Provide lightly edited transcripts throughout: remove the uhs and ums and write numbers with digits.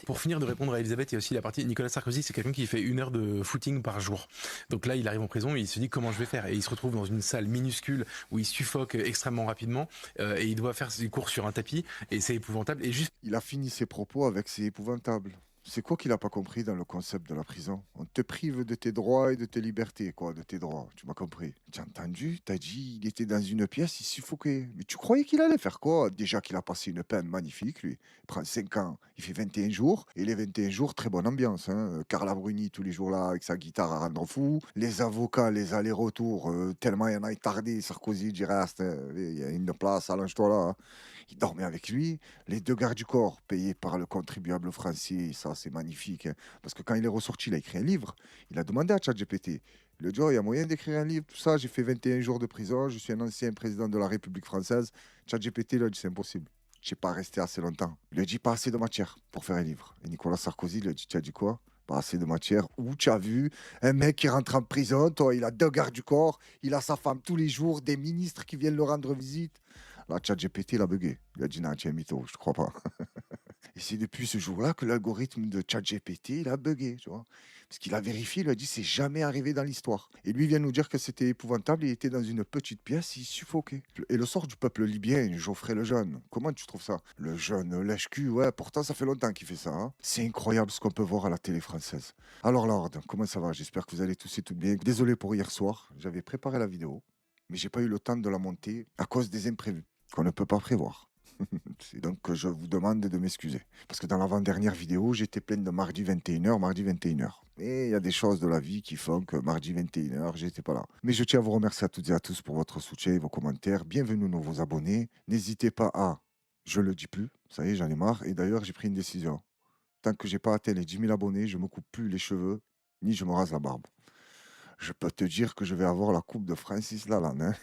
Pour finir de répondre à Elisabeth, il y a aussi la partie Nicolas Sarkozy, c'est quelqu'un qui fait 1 heure de footing par jour. Donc là, il arrive en prison et il se dit comment je vais faire. Et il se retrouve dans une salle minuscule où il suffoque extrêmement rapidement et il doit faire ses cours sur un tapis et c'est épouvantable. Et juste Il a fini ses propos avec c'est épouvantable. C'est quoi qu'il n'a pas compris dans le concept de la prison? On te prive de tes droits et de tes libertés, quoi, de tes droits. Tu m'as compris. Tu as entendu? T'as dit, il était dans une pièce, il suffoquait. Mais tu croyais qu'il allait faire quoi? Déjà qu'il a passé une peine magnifique, lui. Il prend 5 ans, il fait 21 jours. Et les 21 jours, très bonne ambiance. Hein. Carla Bruni, tous les jours là, avec sa guitare à rendre fou. Les avocats, les allers-retours, tellement il y en a tardé. Sarkozy dit, reste, il y a une place, allonge-toi là. Hein. Il dormait avec lui. Les 2 gardes du corps payés par le contribuable français, ça c'est magnifique. Hein. Parce que quand il est ressorti, il a écrit un livre. Il a demandé à ChatGPT. Le dit, oh, il y a moyen d'écrire un livre, tout ça. J'ai fait 21 jours de prison. Je suis un ancien président de la République française. ChatGPT lui a dit, c'est impossible. Je n'ai pas resté assez longtemps. Il lui a dit, pas assez de matière pour faire un livre. Et Nicolas Sarkozy lui a dit, tu as dit quoi? Pas assez de matière. Où tu as vu un mec qui rentre en prison, toi, il a 2 gardes du corps, il a sa femme tous les jours, des ministres qui viennent le rendre visite. Là, ChatGPT, il a bugué. Il a dit, non, tu es un mytho, je ne crois pas. Et c'est depuis ce jour-là que l'algorithme de ChatGPT, il a bugué, tu vois. Parce qu'il a vérifié, il a dit, c'est jamais arrivé dans l'histoire. Et lui, il vient nous dire que c'était épouvantable, il était dans une petite pièce, il suffoquait. Et le sort du peuple libyen, Geoffrey Lejeune, comment tu trouves ça? Le jeune lèche-cul, ouais, pourtant ça fait longtemps qu'il fait ça. Hein. C'est incroyable ce qu'on peut voir à la télé française. Alors Lord, comment ça va? J'espère que vous allez tous et toutes bien. Désolé pour hier soir, j'avais préparé la vidéo, mais j'ai pas eu le temps de la monter à cause des imprévus qu'on ne peut pas prévoir. C'est donc que je vous demande de m'excuser. Parce que dans l'avant-dernière vidéo, j'étais plein de mardi 21h, mardi 21h. Et il y a des choses de la vie qui font que mardi 21h, j'étais pas là. Mais je tiens à vous remercier à toutes et à tous pour votre soutien et vos commentaires. Bienvenue nouveaux abonnés. N'hésitez pas à... Je le dis plus, ça y est, j'en ai marre. Et d'ailleurs, j'ai pris une décision. Tant que j'ai pas atteint les 10 000 abonnés, je me coupe plus les cheveux, ni je me rase la barbe. Je peux te dire que je vais avoir la coupe de Francis Lalanne. Hein.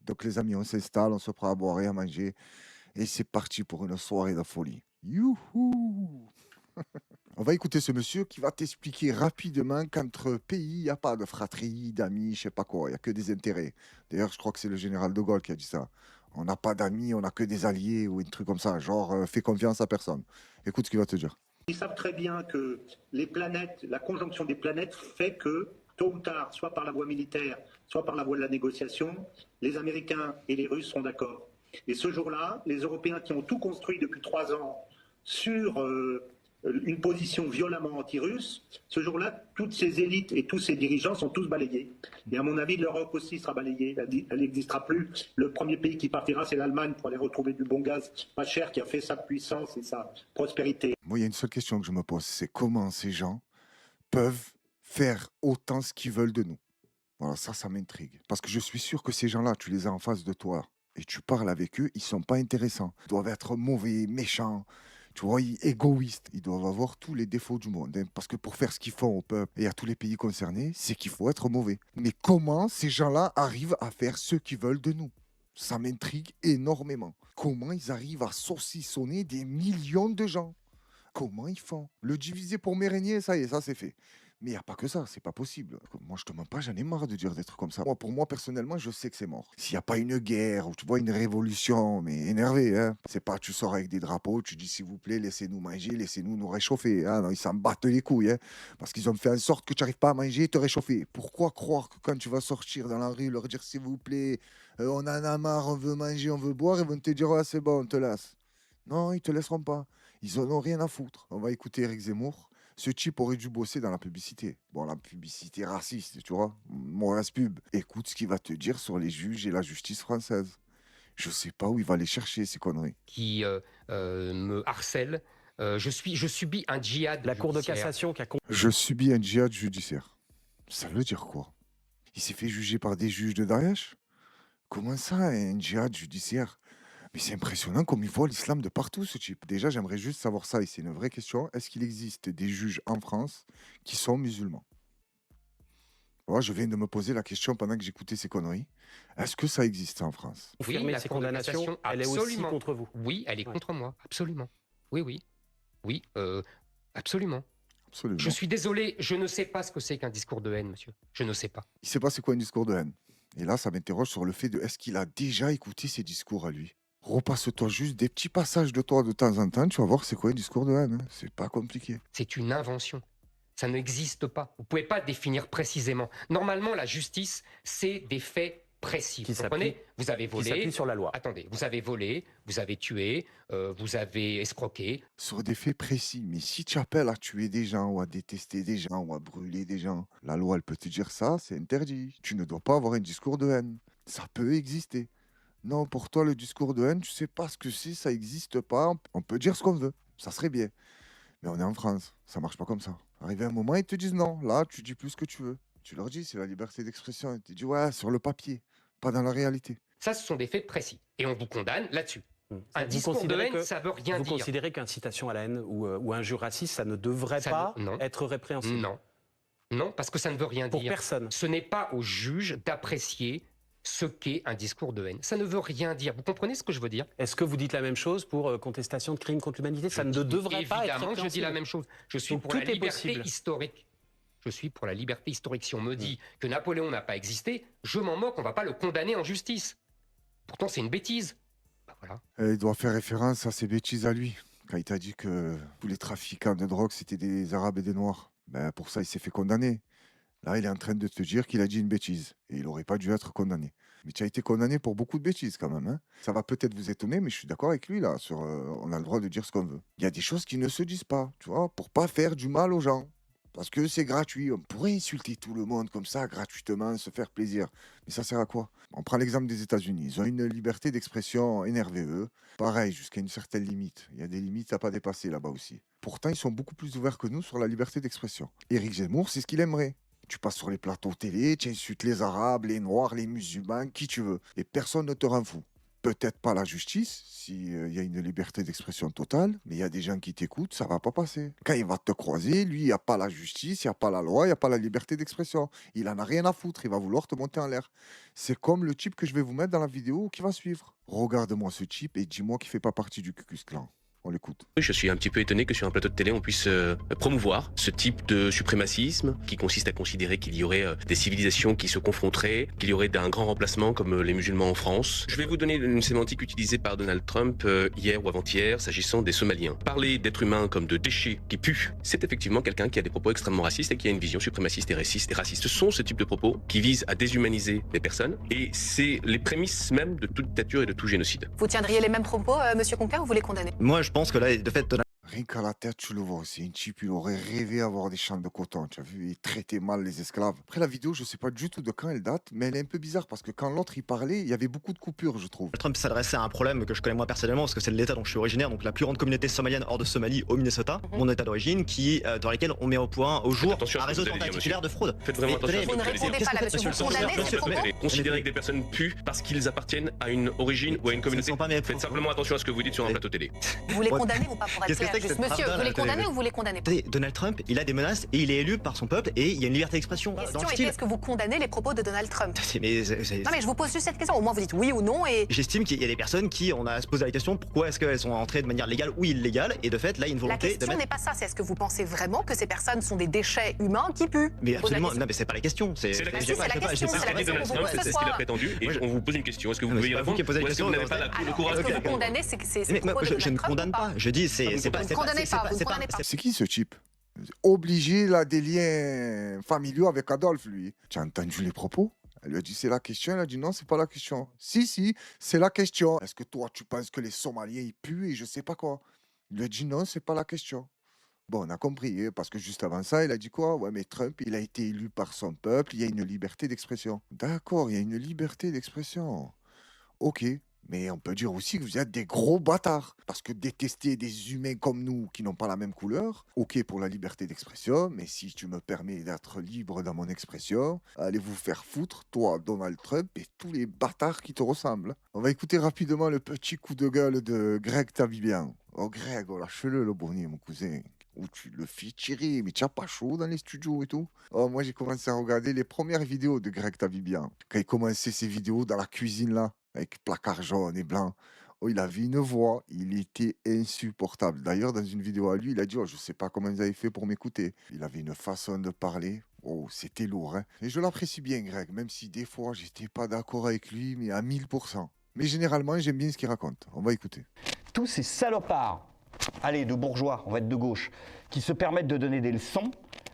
Donc les amis, on s'installe, on se prend à boire et à manger. Et c'est parti pour une soirée de folie. Youhou! On va écouter ce monsieur qui va t'expliquer rapidement qu'entre pays, il n'y a pas de fratrie, d'amis, je sais pas quoi, il n'y a que des intérêts. D'ailleurs, je crois que c'est le général de Gaulle qui a dit ça. On n'a pas d'amis, on n'a que des alliés ou un truc comme ça. Genre, fais confiance à personne. Écoute ce qu'il va te dire. Ils savent très bien que les planètes, la conjonction des planètes fait que, tôt ou tard, soit par la voie militaire, soit par la voie de la négociation, les Américains et les Russes seront d'accord. Et ce jour-là, les Européens qui ont tout construit depuis 3 ans sur une position violemment anti-russe, ce jour-là, toutes ces élites et tous ces dirigeants sont tous balayés. Et à mon avis, l'Europe aussi sera balayée, elle n'existera plus. Le premier pays qui partira, c'est l'Allemagne pour aller retrouver du bon gaz pas cher qui a fait sa puissance et sa prospérité. Moi, il y a une seule question que je me pose, c'est comment ces gens peuvent faire autant ce qu'ils veulent de nous. Voilà, ça m'intrigue. Parce que je suis sûr que ces gens-là, tu les as en face de toi et tu parles avec eux, ils sont pas intéressants. Ils doivent être mauvais, méchants, tu vois, égoïstes. Ils doivent avoir tous les défauts du monde. Hein, parce que pour faire ce qu'ils font au peuple et à tous les pays concernés, c'est qu'il faut être mauvais. Mais comment ces gens-là arrivent à faire ce qu'ils veulent de nous? Ça m'intrigue énormément. Comment ils arrivent à saucissonner des millions de gens? Comment ils font? Le diviser pour mes régner, ça y est, ça c'est fait. Mais il n'y a pas que ça, c'est pas possible. Moi, je te mens pas, j'en ai marre de dire des trucs comme ça. Moi, pour moi, personnellement, je sais que c'est mort. S'il n'y a pas une guerre ou tu vois une révolution, mais énervé, hein. C'est pas tu sors avec des drapeaux, tu dis s'il vous plaît, laissez-nous manger, laissez-nous nous réchauffer. Ah non, ils s'en battent les couilles, hein. Parce qu'ils ont fait en sorte que tu n'arrives pas à manger et te réchauffer. Pourquoi croire que quand tu vas sortir dans la rue, leur dire s'il vous plaît, on en a marre, on veut manger, on veut boire, ils vont te dire ah, c'est bon, on te laisse. Non, ils te laisseront pas. Ils en ont rien à foutre. On va écouter Eric Zemmour. Ce type aurait dû bosser dans la publicité. Bon, la publicité raciste, tu vois. Mauvaise pub. Écoute ce qu'il va te dire sur les juges et la justice française. Je sais pas où il va les chercher, ces conneries. Qui me harcèle. Je subis un djihad La Cour de judiciaire. cassation qui a Je subis un djihad judiciaire. Ça veut dire quoi? Il s'est fait juger par des juges de Daesh? Comment ça, un djihad judiciaire? Mais c'est impressionnant comme il voit l'islam de partout, ce type. Déjà, j'aimerais juste savoir ça, et c'est une vraie question. Est-ce qu'il existe des juges en France qui sont musulmans? Moi, je viens de me poser la question pendant que j'écoutais ces conneries. Est-ce que ça existe en France? confirmé la ces Cour de condamnations, cassation, elle est aussi absolument. contre vous. Oui, elle est Ouais. contre moi, absolument. Oui, absolument. Absolument. Je suis désolé, je ne sais pas ce que c'est qu'un discours de haine, monsieur. Je ne sais pas. Il ne sait pas c'est quoi un discours de haine. Et là, ça m'interroge sur le fait de est-ce qu'il a déjà écouté ces discours à lui? Repasse-toi juste des petits passages de toi de temps en temps, tu vas voir c'est quoi un discours de haine, hein. C'est pas compliqué. C'est une invention. Ça n'existe pas. Vous ne pouvez pas définir précisément. Normalement, la justice, c'est des faits précis. Qui Vous comprenez? s'appuie Vous avez qui s'appuie volé. sur la loi. Attendez, vous avez volé, vous avez tué, vous avez escroqué. Sur des faits précis, mais si tu appelles à tuer des gens ou à détester des gens ou à brûler des gens, la loi elle peut te dire ça, c'est interdit. Tu ne dois pas avoir un discours de haine. Ça peut exister. Non, pour toi, le discours de haine, tu sais pas ce que c'est, ça existe pas. On peut dire ce qu'on veut, ça serait bien. Mais on est en France, ça marche pas comme ça. Arrivé un moment, ils te disent non. Là, tu dis plus ce que tu veux. Tu leur dis, c'est la liberté d'expression. Ils te disent, ouais, sur le papier, pas dans la réalité. Ça, ce sont des faits précis. Et on vous condamne là-dessus. Un Vous discours de considérez haine, ça veut rien Vous dire. considérez qu'incitation à la haine ou injure raciste, ça ne devrait Ça pas non. être répréhensible? Non. Non, parce que ça ne veut rien Pour dire. personne. Ce n'est pas au juge d'apprécier ce qu'est un discours de haine. Ça ne veut rien dire. Vous comprenez ce que je veux dire? Est-ce que vous dites la même chose pour contestation de crimes contre l'humanité? Ça ne devrait pas être Évidemment, je dis répréhensible. la même chose. Je suis Donc pour tout la est liberté possible. historique. Je suis pour la liberté historique. Si on me dit que Napoléon n'a pas existé, je m'en moque, on ne va pas le condamner en justice. Pourtant, c'est une bêtise. Bah voilà. Il doit faire référence à ses bêtises à lui. Quand il t'a dit que tous les trafiquants de drogue, c'était des Arabes et des Noirs. Ben, pour ça, il s'est fait condamner. Là, il est en train de te dire qu'il a dit une bêtise. Et il n'aurait pas dû être condamné. Mais tu as été condamné pour beaucoup de bêtises quand même, hein. Ça va peut-être vous étonner, mais je suis d'accord avec lui là. On a le droit de dire ce qu'on veut. Il y a des choses qui ne se disent pas, tu vois, pour pas faire du mal aux gens. Parce que c'est gratuit. On pourrait insulter tout le monde comme ça, gratuitement, se faire plaisir. Mais ça sert à quoi? On prend l'exemple des États-Unis. Ils ont une liberté d'expression énervée, eux. Pareil, jusqu'à une certaine limite. Il y a des limites à pas dépasser là-bas aussi. Pourtant, ils sont beaucoup plus ouverts que nous sur la liberté d'expression. Éric Zemmour, c'est ce qu'il aimerait. Tu passes sur les plateaux télé, tu insultes les Arabes, les Noirs, les musulmans, qui tu veux. Et personne ne te rend fou. Peut-être pas la justice, s'il y a une liberté d'expression totale, mais il y a des gens qui t'écoutent, ça va pas passer. Quand il va te croiser, lui, il n'y a pas la justice, il n'y a pas la loi, il n'y a pas la liberté d'expression. Il en a rien à foutre, il va vouloir te monter en l'air. C'est comme le type que je vais vous mettre dans la vidéo qui va suivre. Regarde-moi ce type et dis-moi qu'il fait pas partie du Ku Klux Klan. On l'écoute. Je suis un petit peu étonné que sur un plateau de télé, on puisse promouvoir ce type de suprémacisme qui consiste à considérer qu'il y aurait des civilisations qui se confronteraient, qu'il y aurait un grand remplacement comme les musulmans en France. Je vais vous donner une sémantique utilisée par Donald Trump hier ou avant-hier s'agissant des Somaliens. Parler d'êtres humains comme de déchets qui puent, c'est effectivement quelqu'un qui a des propos extrêmement racistes et qui a une vision suprémaciste et raciste. Ce sont ce type de propos qui visent à déshumaniser les personnes et c'est les prémices même de toute dictature et de tout génocide. Vous tiendriez les mêmes propos, Monsieur Conquer, ou vous les condamnez? Moi, je pense que là, de fait, Rien qu'à la tête, tu le vois, c'est un type, il aurait rêvé avoir des champs de coton, tu as vu, il traitait mal les esclaves. Après, la vidéo, je sais pas du tout de quand elle date, mais elle est un peu bizarre parce que quand l'autre il parlait, il y avait beaucoup de coupures, je trouve. Trump s'adressait à un problème que je connais moi personnellement parce que c'est de l'état dont je suis originaire, donc la plus grande communauté somalienne hors de Somalie au Minnesota, mon état d'origine, dans lequel on met au point au jour attention à un ce que réseau vous allez dire, tentaculaire de fraude. Faites vraiment Mais attention à tenez, ce que Vous ne vous allez dire. répondez pas là, monsieur. Vous condamnez ces propos? Considérez que des personnes puent parce qu'ils appartiennent à une origine ou à une Ce communauté. ne sont pas mes Faites simplement attention à ce que vous dites sur un plateau télé. Vous les Ouais. condamnez ou pas, pour être Qu'est-ce que clair? c'est que Juste, cette monsieur, barbare, vous les là, condamnez télé- ou vous les condamnez pas? Attendez, Donald Trump, il a des menaces et il est élu par son peuple et il y a une liberté d'expression La dans question le était, style. est-ce que vous condamnez les propos de Donald Trump? Mais Non mais je vous pose juste cette question, au moins vous dites oui ou non et... j'estime qu'il y a des personnes qui, on a à se poser la question pourquoi est-ce qu'elles sont entrées de manière légale ou illégale, et de fait, là, il y a une La volonté de question mettre. n'est pas ça, c'est est-ce que vous pensez vraiment que ces personnes sont des déchets humains qui puent? Mais Je pose la absolument, question. non, mais c'est pas la question. C'est la Bah question. si, c'est la question, C'est c'est ce la qu'a dit question Donald qu'on Trump, veut c'est ce ce qu'il a soir. prétendu, et Moi, on vous pose une question. Est-ce que vous mais pouvez y c'est pas vous répondre qui posez la ou est-ce que vous question, n'avez pas c'est- le courage Est-ce de que vous répondre? condamnez ces Mais moi, propos de je Donald ne Trump condamne ou pas. Je dis, c'est pas. Vous ne condamnez pas, vous ne c'est condamnez pas. C'est qui ce type? Obligé, il a des liens familiaux avec Adolphe, lui. Tu as entendu les propos? Elle lui a dit c'est la question, elle a dit non, c'est pas la question. Si, c'est la question. Est-ce que toi, tu penses que les Somaliens, ils puent et je sais pas quoi? Il lui a dit non, c'est pas la question. Bon, on a compris, hein, parce que juste avant ça, il a dit quoi? Ouais, mais Trump, il a été élu par son peuple, il y a une liberté d'expression. D'accord, il y a une liberté d'expression. Ok, mais on peut dire aussi que vous êtes des gros bâtards. Parce que détester des humains comme nous qui n'ont pas la même couleur, ok pour la liberté d'expression, mais si tu me permets d'être libre dans mon expression, allez vous faire foutre, toi, Donald Trump, et tous les bâtards qui te ressemblent. On va écouter rapidement le petit coup de gueule de Greg Tabibian. Oh Greg, oh lâche-le le bonnet, mon cousin. Où tu le fais tirer, mais tu n'as pas chaud dans les studios et tout. Oh, moi j'ai commencé à regarder les premières vidéos de Greg Tabibian. Quand il commençait ses vidéos dans la cuisine là, avec placard jaune et blanc. Oh, il avait une voix, il était insupportable. D'ailleurs, dans une vidéo à lui, il a dit oh, je sais pas comment ils avaient fait pour m'écouter. Il avait une façon de parler. Oh, c'était lourd, hein. Et je l'apprécie bien, Greg, même si des fois, j'étais pas d'accord avec lui, mais à 1000%. Mais généralement, j'aime bien ce qu'il raconte. On va écouter. Tous ces salopards, allez, de bourgeois, on va être de gauche, qui se permettent de donner des leçons,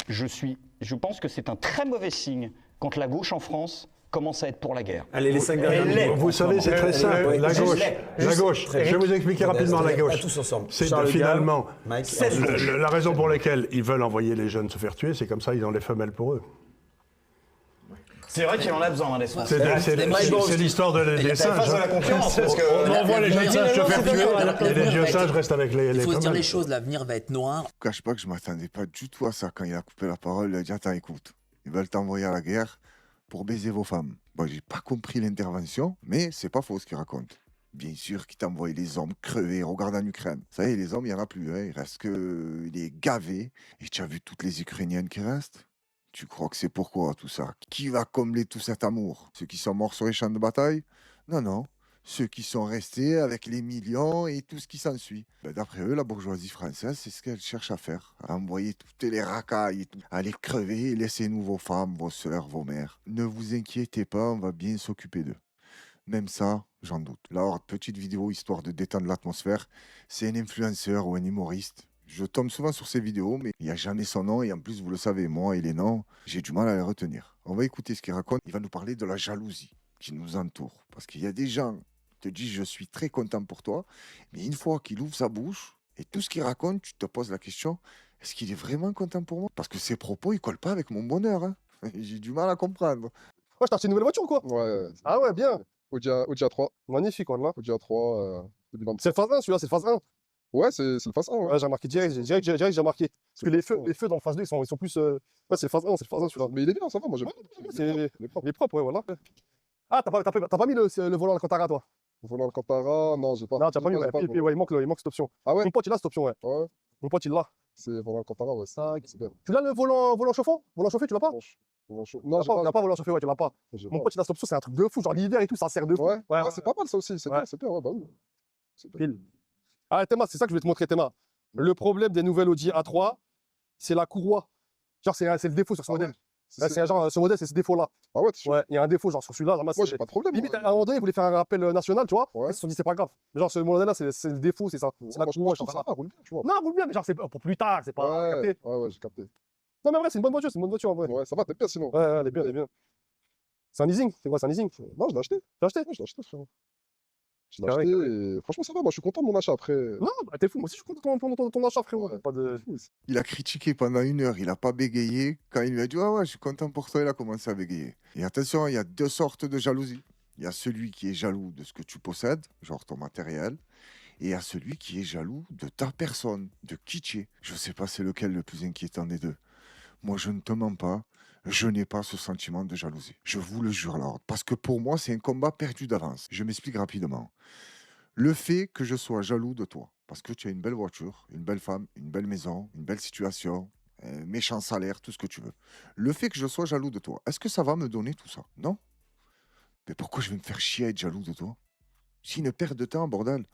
je pense que c'est un très mauvais signe quand la gauche en France commence à être pour la guerre. Allez, les 5 dernières minutes. Vous savez, c'est très simple. La gauche. Je vais vous expliquer rapidement la gauche. Tous ensemble. C'est Charles finalement Mike, la raison pour laquelle ils veulent envoyer les jeunes se faire tuer, c'est comme ça, ils ont les femelles pour eux. C'est vrai qu'il en a besoin, des soins. C'est l'histoire des singes. Face à la concurrence, parce que on envoie les jeunes singes se faire tuer, et les vieux singes restent avec les Il faut se dire femelles. les choses, l'avenir va être noir. Je ne cache pas que je ne m'attendais pas du tout à ça quand il a coupé la parole. Il a dit attends, écoute, ils veulent t'envoyer à la guerre pour baiser vos femmes. Bon, j'ai pas compris l'intervention, mais c'est pas faux ce qu'il raconte. Bien sûr qu'il t'envoie les hommes crevés. Regarde en Ukraine. Ça y est, les hommes, il n'y en a plus. Hein. Il reste que les gavés. Et tu as vu toutes les Ukrainiennes qui restent? Tu crois que c'est pourquoi tout ça? Qui va combler tout cet amour? Ceux qui sont morts sur les champs de bataille? Non, non. Ceux qui sont restés avec les millions et tout ce qui s'ensuit. Ben, d'après eux, la bourgeoisie française, c'est ce qu'elle cherche à faire. À envoyer toutes les racailles, et tout, à les crever et laissez-nous vos femmes, vos sœurs, vos mères. Ne vous inquiétez pas, on va bien s'occuper d'eux. Même ça, j'en doute. Là, petite vidéo histoire de détendre l'atmosphère. C'est un influenceur ou un humoriste. Je tombe souvent sur ces vidéos, mais il n'y a jamais son nom. Et en plus, vous le savez, moi et les noms, j'ai du mal à les retenir. On va écouter ce qu'il raconte. Il va nous parler de la jalousie qui nous entoure. Parce qu'il y a des gens qui te disent « je suis très content pour toi ». Mais une fois qu'il ouvre sa bouche et tout ce qu'il raconte, tu te poses la question « est-ce qu'il est vraiment content pour moi ?» Parce que ses propos, ils ne collent pas avec mon bonheur. Hein. J'ai du mal à comprendre. Moi, je t'ai acheté une nouvelle voiture, quoi. Ouais. Ah ouais, bien. Audi A3. Magnifique, on l'a. Audi A3. 2020. C'est le phase 1, celui-là, c'est le phase 1. Ouais, c'est le phase 1. Ouais. Ouais, j'ai remarqué direct, j'ai remarqué. Parce que les feux dans le phase 2, ils sont plus... Ouais, c'est le phase 1, celui-là. Mais il est bien, ça va, moi j'aime bien. Il est propre, ouais, voilà. Ah, t'as pas mis le volant Alcantara, toi? Le volant Alcantara, non, j'ai pas. Non, t'as pas mis, ouais. Puis, ouais, il manque cette option. Ah ouais? Mon pote, il a cette option, ouais. Ouais. Mon pote, il l'a. C'est le volant Alcantara, ouais. C'est bien. Tu l'as le volant chauffant? Volant chauffé, tu l'as pas? Non, tu l'as pas volant chauffé, ouais, tu l'as pas. Mon pote, il a cette option, c'est un truc de fou, genre l'hiver et tout, ça sert de fou. Ouais, c'est pas mal ça aussi, c'est bien, ouais, bah oui. Pile. Ah, Théma, c'est ça que je vais te montrer, Théma. Le problème des nouvelles Audi A3, c'est la courroie. Genre, c'est le défaut sur ce modèle. C'est genre, ce modèle, c'est ce défaut-là. Ah ouais, ouais, il y a un défaut, genre sur celui-là. Moi, j'ai pas de problème. Limite, à un moment donné, ils voulaient faire un rappel national, tu vois. Ils se sont dit, c'est pas grave. Mais genre, ce modèle-là, c'est le défaut, c'est ça. C'est la courroie, je trouve ça. Roule bien, tu vois. Non, roule bien, mais genre, c'est pour plus tard, c'est pas. Ouais, j'ai capté. Non, mais en vrai, c'est une bonne voiture, en vrai. Ouais, ça va, t'es bien sinon. Ouais, elle est bien. C'est un leasing, c'est quoi, c'est un leasing? Non, je l'ai acheté. Tu l'as acheté? Ouais, je l'ai acheté, frérot. Je l'ai acheté et franchement, ça va, moi je suis content de mon achat après. Non, bah t'es fou, moi aussi je suis content de ton achat, frérot. Pas de... Il a critiqué pendant 1 heure, il n'a pas bégayé. Quand il lui a dit ouais, je suis content pour toi, il a commencé à bégayer. Et attention, il y a 2 sortes de jalousie. Il y a celui qui est jaloux de ce que tu possèdes, genre ton matériel, et il y a celui qui est jaloux de ta personne, de qui tu es. Je ne sais pas c'est lequel le plus inquiétant des deux. Moi, je ne te mens pas. Je n'ai pas ce sentiment de jalousie. Je vous le jure, Lord. Parce que pour moi, c'est un combat perdu d'avance. Je m'explique rapidement. Le fait que je sois jaloux de toi, parce que tu as une belle voiture, une belle femme, une belle maison, une belle situation, un méchant salaire, tout ce que tu veux. Le fait que je sois jaloux de toi, est-ce que ça va me donner tout ça? Non. Mais pourquoi je vais me faire chier à être jaloux de toi? C'est une perte de temps, bordel.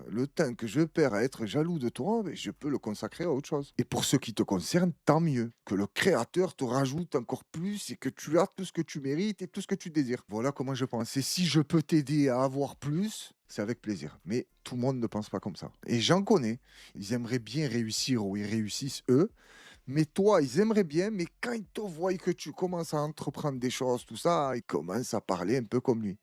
Le temps que je perds à être jaloux de toi, je peux le consacrer à autre chose. Et pour ce qui te concerne, tant mieux. Que le créateur te rajoute encore plus et que tu as tout ce que tu mérites et tout ce que tu désires. Voilà comment je pense. Et si je peux t'aider à avoir plus, c'est avec plaisir. Mais tout le monde ne pense pas comme ça. Et j'en connais. Ils aimeraient bien réussir ou ils réussissent eux. Mais toi, ils aimeraient bien, mais quand ils te voient que tu commences à entreprendre des choses, tout ça, ils commencent à parler un peu comme lui.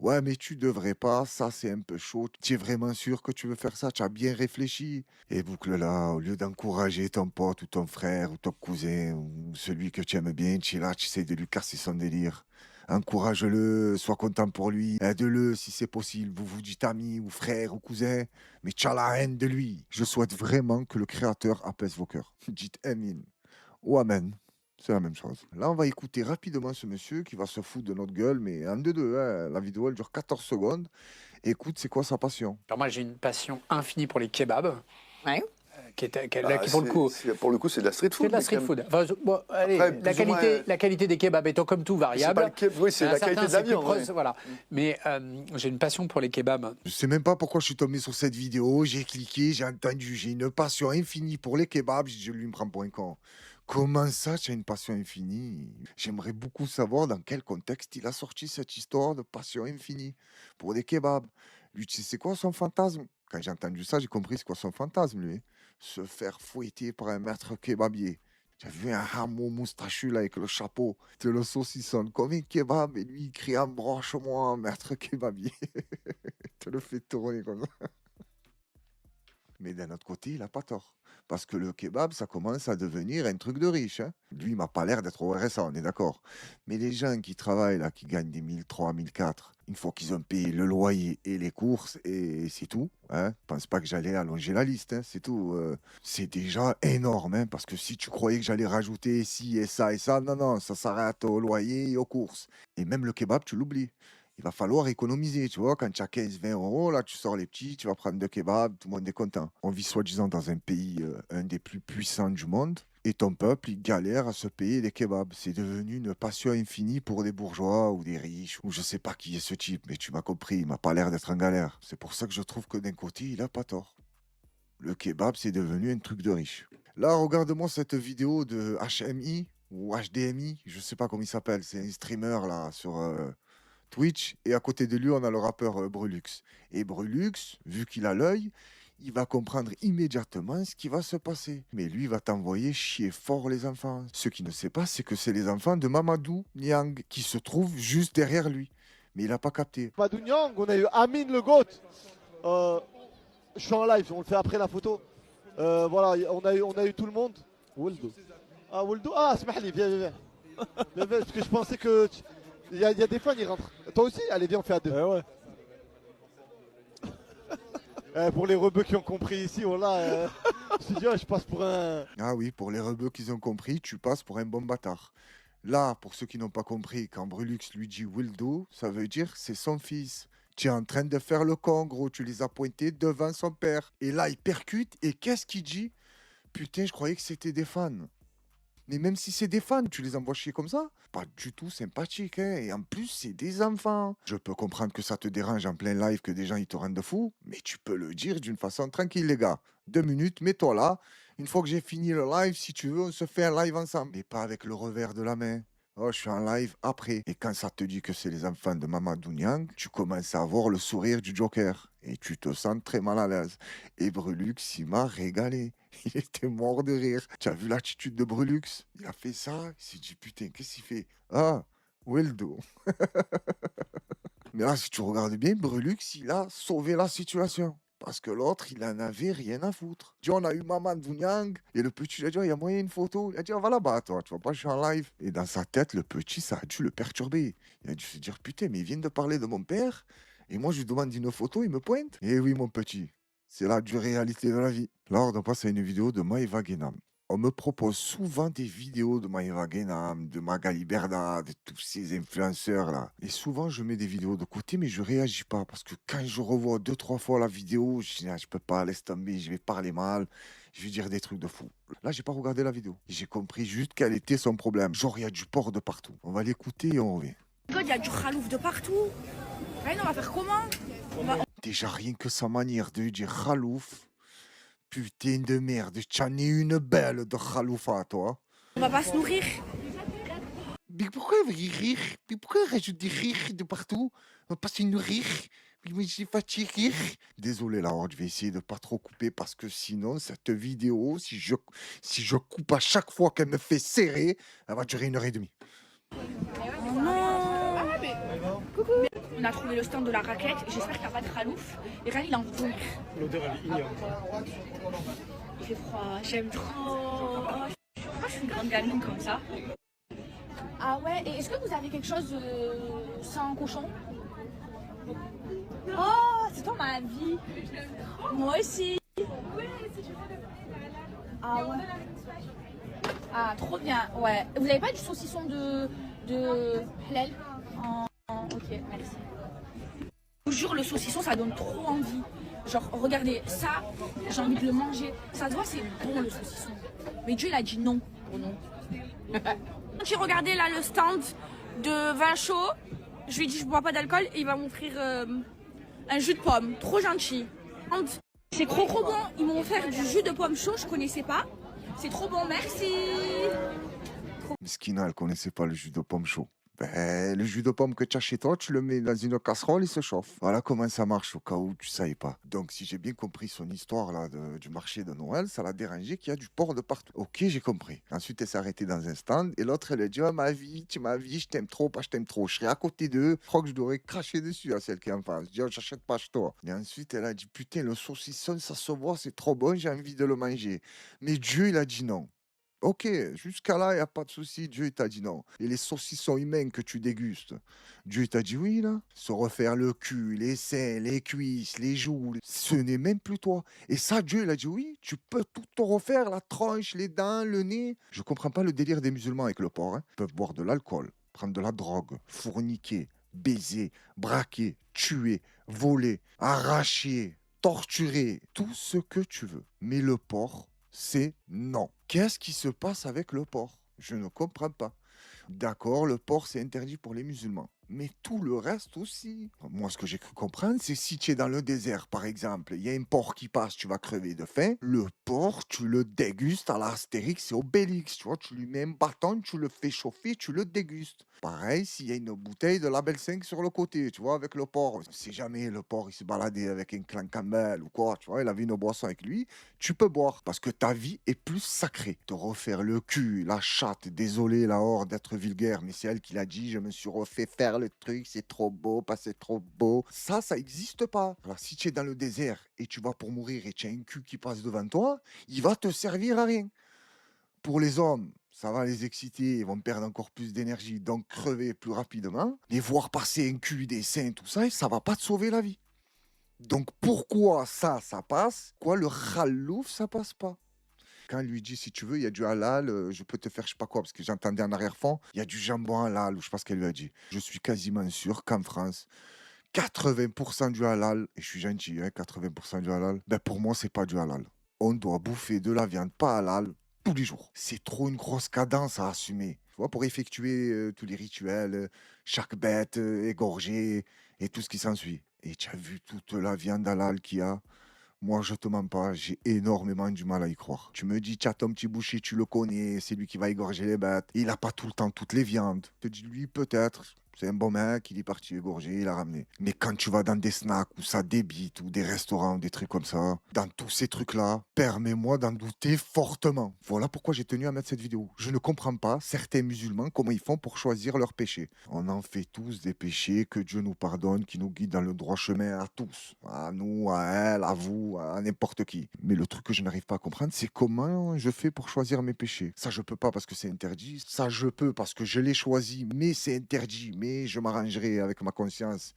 Ouais, mais tu devrais pas, ça c'est un peu chaud. Tu es vraiment sûr que tu veux faire ça? Tu as bien réfléchi? Et boucle là, au lieu d'encourager ton pote ou ton frère ou ton cousin ou celui que tu aimes bien, tu es là, tu essaies de lui casser son délire. Encourage-le, sois content pour lui, aide-le si c'est possible. Vous vous dites ami ou frère ou cousin, mais tu as la haine de lui. Je souhaite vraiment que le Créateur apaise vos cœurs. Dites Amen ou Amen. C'est la même chose. Là, on va écouter rapidement ce monsieur qui va se foutre de notre gueule, mais en deux, hein. La vidéo, elle dure 14 secondes. Écoute, c'est quoi sa passion? Alors moi, j'ai une passion infinie pour les kebabs. Ouais. Pour le coup, c'est de la street food. C'est de la street food. Enfin, bon, allez, Après, la qualité des kebabs étant comme tout variable. Oui, c'est la qualité de la viande. Voilà. Mais j'ai une passion pour les kebabs. Je sais même pas pourquoi je suis tombé sur cette vidéo. J'ai cliqué, j'ai entendu. J'ai une passion infinie pour les kebabs. Je lui me prends pour un con. Comment ça, tu as une passion infinie? J'aimerais beaucoup savoir dans quel contexte il a sorti cette histoire de passion infinie pour des kebabs. Lui, tu sais, c'est quoi son fantasme? Quand j'ai entendu ça, j'ai compris c'est quoi son fantasme, lui. Se faire fouetter par un maître kebabier. Tu as vu un hameau moustachu là avec le chapeau, te le saucissonne comme un kebab et lui il crie embranche-moi, maître kebabier. Te le fait tourner comme ça. Mais d'un autre côté, il n'a pas tort. Parce que le kebab, ça commence à devenir un truc de riche. Hein. Lui, il m'a pas l'air d'être au RSA, on est d'accord. Mais les gens qui travaillent là, qui gagnent des 1003, 1004, une fois qu'ils ont payé le loyer et les courses, et c'est tout. Hein. Pense pas que j'allais allonger la liste, hein, c'est tout. C'est déjà énorme, hein, parce que si tu croyais que j'allais rajouter ci et ça, non, non, ça s'arrête au loyer et aux courses. Et même le kebab, tu l'oublies. Il va falloir économiser, tu vois, quand tu as 15-20 euros, là, tu sors les petits, tu vas prendre deux kebabs, tout le monde est content. On vit soi-disant dans un pays, un des plus puissants du monde, et ton peuple, il galère à se payer des kebabs. C'est devenu une passion infinie pour des bourgeois ou des riches, ou je sais pas qui est ce type, mais tu m'as compris, il m'a pas l'air d'être en galère. C'est pour ça que je trouve que d'un côté, il a pas tort. Le kebab, c'est devenu un truc de riche. Là, regarde-moi cette vidéo de HMI, ou HDMI, je sais pas comment il s'appelle, c'est un streamer, là, sur... Twitch, et à côté de lui, on a le rappeur Brulux. Et Brulux, vu qu'il a l'œil, il va comprendre immédiatement ce qui va se passer. Mais lui, il va t'envoyer chier fort les enfants. Ce qu'il ne sait pas, c'est que c'est les enfants de Mamadou Niang qui se trouvent juste derrière lui. Mais il n'a pas capté. Mamadou Niang, on a eu Amine le GOAT. Je suis en live, on le fait après la photo. Voilà, on a eu tout le monde. Woldo. Ah, Woldo. Ah, Smahli, viens. Viens, parce que je pensais que... Il y a des fans, ils rentrent. Toi aussi? Allez, viens, on fait à deux. Ouais. Pour les rebeux qui ont compris ici, voilà, je passe pour un... Ah oui, pour les rebeux qui ont compris, tu passes pour un bon bâtard. Là, pour ceux qui n'ont pas compris, quand Brulux lui dit Wildo, ça veut dire c'est son fils. Tu es en train de faire le con, gros, tu les as pointés devant son père. Et là, il percute, et qu'est-ce qu'il dit? Putain, je croyais que c'était des fans. Mais même si c'est des fans, tu les envoies chier comme ça? Pas du tout sympathique, hein. Et en plus, c'est des enfants. Je peux comprendre que ça te dérange en plein live, que des gens ils te rendent de fou, mais tu peux le dire d'une façon tranquille, les gars. 2 minutes, mets-toi là. Une fois que j'ai fini le live, si tu veux, on se fait un live ensemble. Mais pas avec le revers de la main. Oh, je suis en live après. Et quand ça te dit que c'est les enfants de Mamadou Niang, tu commences à avoir le sourire du Joker. Et tu te sens très mal à l'aise. Et Brulux, il m'a régalé. Il était mort de rire. Tu as vu l'attitude de Brulux? Il a fait ça. Il s'est dit, putain, qu'est-ce qu'il fait? Ah, Weldo. Mais là, si tu regardes bien, Brulux, il a sauvé la situation. Parce que l'autre, il en avait rien à foutre. Tu vois, on a eu Mamadou Niang, et le petit, il a dit, il y a moyen une photo. Il a dit, va là-bas, toi, tu vois pas, je suis en live. Et dans sa tête, le petit, ça a dû le perturber. Il a dû se dire, putain, mais il vient de parler de mon père, et moi, je lui demande une photo, il me pointe. Eh oui, mon petit, c'est la dure réalité de la vie. Là, on passe à une vidéo de Maëva Guénam. On me propose souvent des vidéos de Maëva Guénam, de Magali Berda, de tous ces influenceurs-là. Et souvent, je mets des vidéos de côté, mais je réagis pas. Parce que quand je revois 2-3 fois la vidéo, je dis, ah, je peux pas, laisse tomber, je vais parler mal, je vais dire des trucs de fou. Là, j'ai pas regardé la vidéo. J'ai compris juste quel était son problème. Genre, il y a du porc de partout. On va l'écouter et on revient. Il y a du khalouf de partout. Rien, on va faire comment? Déjà, rien que sa manière de dire khalouf. Putain de merde, tu en es une belle de khaloufa, toi. On va pas se nourrir. Mais pourquoi rire? Mais pourquoi rajoute des rires de partout? On va pas se nourrir. Mais j'ai fatigué. Désolé, là, je vais essayer de pas trop couper parce que sinon, cette vidéo, si je coupe à chaque fois qu'elle me fait serrer, elle va durer 1h30. Oh non. Coucou. On a trouvé le stand de la raclette. J'espère qu'il n'y a pas de khalouf. Et Rally, il en veut. L'odeur, elle est ignoble. Il fait froid. J'aime trop. Moi, je suis une grande gamine comme ça. Ah ouais. Et est-ce que vous avez quelque chose sans cochon? Oh, c'est toi ma vie. Moi aussi. Ah ouais. Ah, trop bien. Ouais. Vous n'avez pas du saucisson de halal? Ok, merci. Je vous jure, le saucisson, ça donne trop envie. Genre, regardez, ça, j'ai envie de le manger. Ça se voit, c'est bon le saucisson. Mais Dieu, il a dit non. Oh non. J'ai regardé là le stand de vin chaud. Je lui ai dit, je bois pas d'alcool. Et il va m'offrir un jus de pomme. Trop gentil. C'est trop bon. Ils m'ont offert du jus de pomme chaud, je connaissais pas. C'est trop bon, merci. Miskina, elle connaissait pas le jus de pomme chaud. Ben, le jus de pomme que tu as chez toi, tu le mets dans une casserole, il se chauffe. Voilà comment ça marche au cas où tu savais pas. Donc, si j'ai bien compris son histoire là du marché de Noël, ça l'a dérangé qu'il y a du porc de partout. Ok, j'ai compris. Ensuite, elle s'est arrêtée dans un stand et l'autre, elle a dit, oh ma vie, tu m'as vie, je t'aime trop, pas je t'aime trop. Je serais à côté d'eux. Je crois que je devrais cracher dessus à celle qui est en face. Je dis, oh, j'achète pas chez toi. Et ensuite, elle a dit, putain, le saucisson, ça se voit, c'est trop bon, j'ai envie de le manger. Mais Dieu, il a dit non. Ok, jusqu'à là, il n'y a pas de souci. Dieu t'a dit non. Et les saucissons humains que tu dégustes, Dieu t'a dit oui, là. Se refaire le cul, les seins, les cuisses, les joues, ce n'est même plus toi. Et ça, Dieu, il a dit oui, tu peux tout te refaire, la tronche, les dents, le nez. Je ne comprends pas le délire des musulmans avec le porc. Hein. Ils peuvent boire de l'alcool, prendre de la drogue, fourniquer, baiser, braquer, tuer, voler, arracher, torturer, tout ce que tu veux. Mais le porc, c'est non. Qu'est-ce qui se passe avec le porc? Je ne comprends pas. D'accord, le porc, c'est interdit pour les musulmans. Mais tout le reste aussi. Moi, ce que j'ai cru comprendre, c'est si tu es dans le désert, par exemple, il y a un porc qui passe, tu vas crever de faim. Le porc, tu le dégustes à l'Astérix et Obélix. Tu vois, tu lui mets un bâton, tu le fais chauffer, tu le dégustes. Pareil, s'il y a une bouteille de Label 5 sur le côté, tu vois, avec le porc. Si jamais le porc, il se baladait avec un clan Campbell ou quoi, tu vois, il avait une boisson avec lui, tu peux boire. Parce que ta vie est plus sacrée. Te refaire le cul, la chatte, désolé, la horde d'être vulgaire, mais c'est elle qui l'a dit, je me suis refait faire le truc, c'est trop beau, pas c'est trop beau. Ça n'existe pas. Alors, si tu es dans le désert et tu vas pour mourir et tu as un cul qui passe devant toi, il va te servir à rien. Pour les hommes, ça va les exciter, ils vont perdre encore plus d'énergie, donc crever plus rapidement. Et voir passer un cul, des seins, tout ça, ça va pas te sauver la vie. Donc pourquoi ça passe? Quoi, le khalouf, ça passe pas? Quand il lui dit, si tu veux, il y a du halal, je peux te faire je sais pas quoi, parce que j'entendais en arrière-fond, il y a du jambon halal, ou je sais pas ce qu'elle lui a dit. Je suis quasiment sûr qu'en France, 80% du halal, et je suis gentil, hein, 80% du halal, ben pour moi, c'est pas du halal. On doit bouffer de la viande pas halal tous les jours. C'est trop une grosse cadence à assumer. Tu vois, pour effectuer tous les rituels, chaque bête égorgée et tout ce qui s'ensuit. Et tu as vu toute la viande halal qu'il y a? Moi, je te mens pas, j'ai énormément du mal à y croire. Tu me dis, tu as ton petit boucher, tu le connais, c'est lui qui va égorger les bêtes. Il n'a pas tout le temps toutes les viandes. Je te dis, lui, peut-être. C'est un bon mec, il est parti égorger, il a ramené. Mais quand tu vas dans des snacks où ça débite, ou des restaurants, des trucs comme ça, dans tous ces trucs-là, permets-moi d'en douter fortement. Voilà pourquoi j'ai tenu à mettre cette vidéo. Je ne comprends pas certains musulmans comment ils font pour choisir leurs péchés. On en fait tous des péchés, que Dieu nous pardonne, qui nous guide dans le droit chemin à tous. À nous, à elle, à vous, à n'importe qui. Mais le truc que je n'arrive pas à comprendre, c'est comment je fais pour choisir mes péchés. Ça, je peux pas parce que c'est interdit. Ça, je peux parce que je l'ai choisi, mais c'est interdit. Mais je m'arrangerai avec ma conscience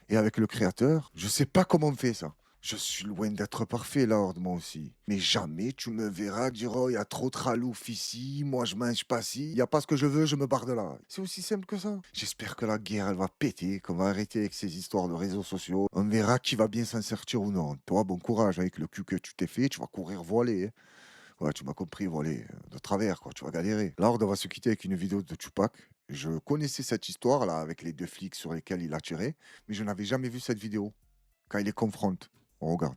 et avec le Créateur. Je sais pas comment on fait ça. Je suis loin d'être parfait, la horde, moi aussi. Mais jamais tu me verras dire, oh, il y a trop de ralouf ici, moi je mange pas ci, il y a pas ce que je veux, je me barre de là. C'est aussi simple que ça. J'espère que la guerre, elle va péter, qu'on va arrêter avec ces histoires de réseaux sociaux. On verra qui va bien s'en sortir ou non. Toi, bon courage avec le cul que tu t'es fait, tu vas courir voilé. Hein. Ouais, tu m'as compris, voilé, de travers, quoi, tu vas galérer. La horde va se quitter avec une vidéo de Tupac. Je connaissais cette histoire-là avec les 2 flics sur lesquels il a tiré, mais je n'avais jamais vu cette vidéo. Quand il les confronte, on regarde.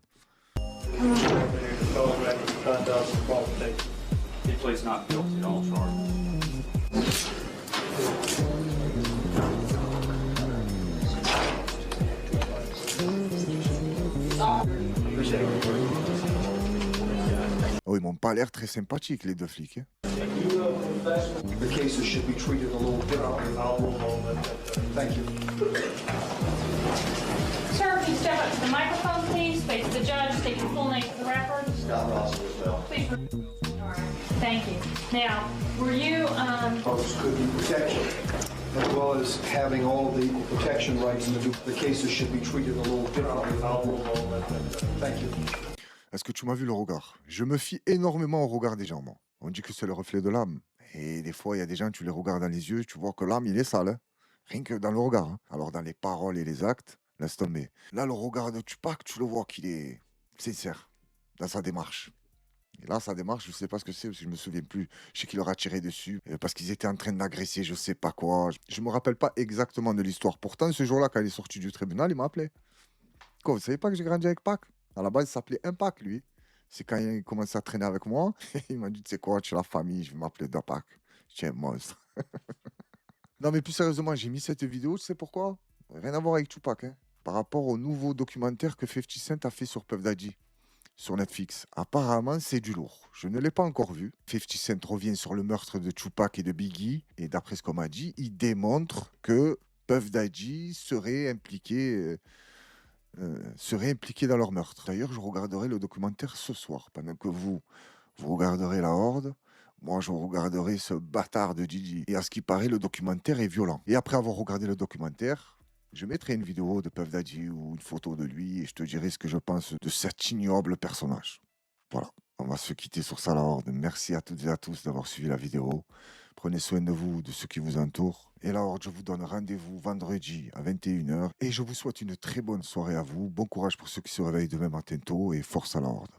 Oh, ils m'ont pas l'air très sympathiques, les 2 flics. Hein. The cases should be treated a little differently. Thank you. Sir, if you step up to the microphone, please, face the judge, state your full name for the record. Scott Ross as well. Please. All right. Thank you. Now, were you, Folks could be protection, as well as having all of the equal protection rights. The cases should be treated a little differently. Thank you. Est-ce que tu m'as vu le regard? Je me fie énormément au regard des gens, moi. On dit que c'est le reflet de l'âme. Et des fois, il y a des gens, tu les regardes dans les yeux, tu vois que l'âme, il est sale. Hein. Rien que dans le regard. Hein. Alors, dans les paroles et les actes, laisse tomber. Là, le regard de Tupac, tu le vois qu'il est sincère dans sa démarche. Et là, sa démarche, je sais pas ce que c'est, parce que je me souviens plus. Je sais qu'il leur a tiré dessus, parce qu'ils étaient en train d'agresser, je sais pas quoi. Je me rappelle pas exactement de l'histoire. Pourtant, ce jour-là, quand il est sorti du tribunal, il m'a appelé. Quoi, vous savez pas que j'ai grandi avec Pac? À la base, il s'appelait Impact, lui. C'est quand il commence à traîner avec moi, il m'a dit, tu sais quoi, tu es la famille, je vais m'appeler Dapak. Tu es un monstre. Non, mais plus sérieusement, j'ai mis cette vidéo, tu sais pourquoi? Rien à voir avec Tupac, hein. Par rapport au nouveau documentaire que 50 Cent a fait sur Puff Daddy, sur Netflix. Apparemment, c'est du lourd. Je ne l'ai pas encore vu. 50 Cent revient sur le meurtre de Tupac et de Biggie, et d'après ce qu'on m'a dit, il démontre que Puff Daddy serait impliqué dans leur meurtre. D'ailleurs, je regarderai le documentaire ce soir, pendant que vous regarderez La Horde. Moi, je regarderai ce bâtard de Didi. Et à ce qui paraît, le documentaire est violent. Et après avoir regardé le documentaire, je mettrai une vidéo de Puff Daddy ou une photo de lui et je te dirai ce que je pense de cet ignoble personnage. Voilà, on va se quitter sur ça, La Horde. Merci à toutes et à tous d'avoir suivi la vidéo. Prenez soin de vous, de ceux qui vous entourent. Et La Horde, je vous donne rendez-vous vendredi à 21h. Et je vous souhaite une très bonne soirée à vous. Bon courage pour ceux qui se réveillent demain matin tôt et force à La Horde.